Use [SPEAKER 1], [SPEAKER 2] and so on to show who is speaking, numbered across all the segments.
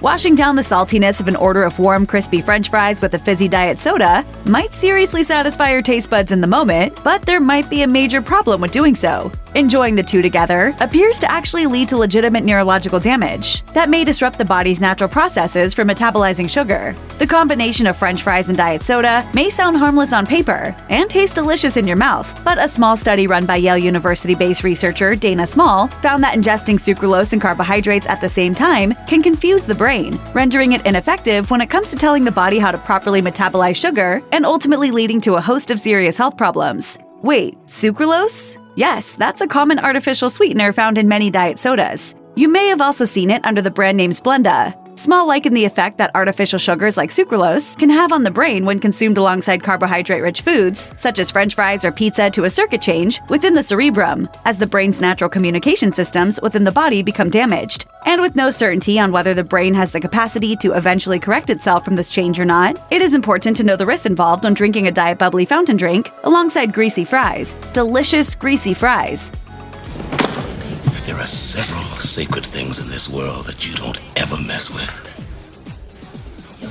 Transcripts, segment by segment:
[SPEAKER 1] Washing down the saltiness of an order of warm, crispy French fries with a fizzy diet soda might seriously satisfy your taste buds in the moment, but there might be a major problem with doing so. Enjoying the two together appears to actually lead to legitimate neurological damage that may disrupt the body's natural processes for metabolizing sugar. The combination of French fries and diet soda may sound harmless on paper and taste delicious in your mouth, but a small study run by Yale University-based researcher Dana Small found that ingesting sucralose and carbohydrates at the same time can confuse the brain, rendering it ineffective when it comes to telling the body how to properly metabolize sugar and ultimately leading to a host of serious health problems. Wait, sucralose? Yes, that's a common artificial sweetener found in many diet sodas. You may have also seen it under the brand name Splenda. Small likened the effect that artificial sugars like sucralose can have on the brain when consumed alongside carbohydrate-rich foods, such as French fries or pizza, to a circuit change within the cerebrum, as the brain's natural communication systems within the body become damaged. And with no certainty on whether the brain has the capacity to eventually correct itself from this change or not, it is important to know the risks involved when drinking a diet bubbly fountain drink alongside greasy fries. Delicious, greasy fries.
[SPEAKER 2] There are several sacred things in this world that you don't ever mess with.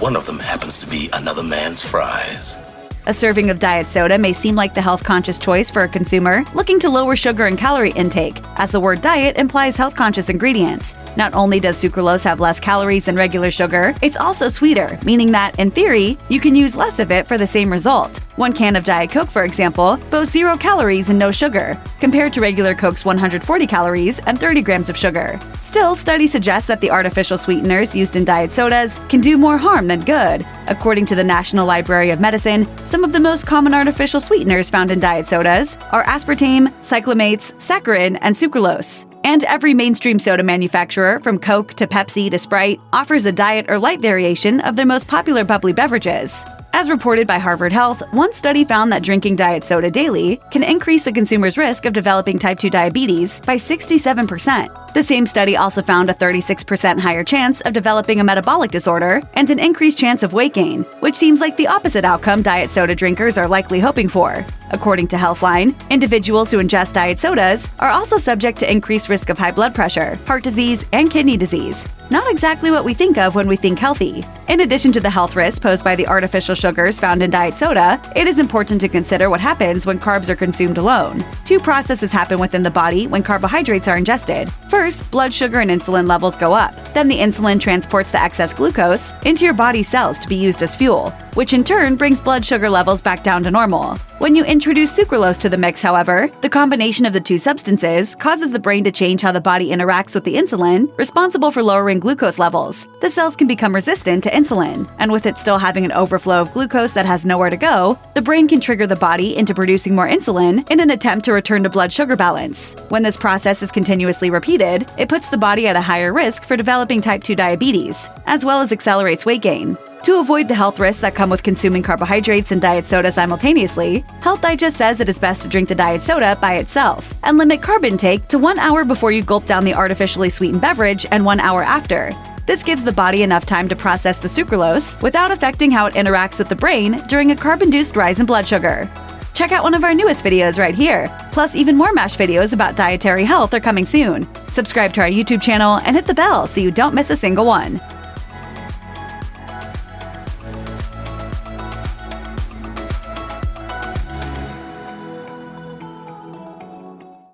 [SPEAKER 2] One of them happens to be another man's fries.
[SPEAKER 1] A serving of diet soda may seem like the health-conscious choice for a consumer looking to lower sugar and calorie intake, as the word diet implies health-conscious ingredients. Not only does sucralose have less calories than regular sugar, it's also sweeter, meaning that, in theory, you can use less of it for the same result. One can of Diet Coke, for example, boasts 0 calories and no sugar, compared to regular Coke's 140 calories and 30 grams of sugar. Still, studies suggest that the artificial sweeteners used in diet sodas can do more harm than good. According to the National Library of Medicine, some of the most common artificial sweeteners found in diet sodas are aspartame, cyclamates, saccharin, and sucralose. And every mainstream soda manufacturer, from Coke to Pepsi to Sprite, offers a diet or light variation of their most popular bubbly beverages. As reported by Harvard Health, one study found that drinking diet soda daily can increase the consumer's risk of developing type 2 diabetes by 67%. The same study also found a 36% higher chance of developing a metabolic disorder and an increased chance of weight gain, which seems like the opposite outcome diet soda drinkers are likely hoping for. According to Healthline, individuals who ingest diet sodas are also subject to increased risk of high blood pressure, heart disease, and kidney disease. Not exactly what we think of when we think healthy. In addition to the health risks posed by the artificial sugars found in diet soda, it is important to consider what happens when carbs are consumed alone. Two processes happen within the body when carbohydrates are ingested. First, blood sugar and insulin levels go up. Then the insulin transports the excess glucose into your body's cells to be used as fuel, which in turn brings blood sugar levels back down to normal. When you introduce sucralose to the mix, however, the combination of the two substances causes the brain to change how the body interacts with the insulin, responsible for lowering glucose levels. The cells can become resistant to insulin, and with it still having an overflow of glucose that has nowhere to go, the brain can trigger the body into producing more insulin in an attempt to return to blood sugar balance. When this process is continuously repeated, it puts the body at a higher risk for developing type 2 diabetes, as well as accelerates weight gain. To avoid the health risks that come with consuming carbohydrates and diet soda simultaneously, Health Digest says it is best to drink the diet soda by itself and limit carb intake to 1 hour before you gulp down the artificially sweetened beverage and 1 hour after. This gives the body enough time to process the sucralose without affecting how it interacts with the brain during a carb-induced rise in blood sugar. Check out one of our newest videos right here. Plus, even more MASH videos about dietary health are coming soon. Subscribe to our YouTube channel and hit the bell so you don't miss a single one.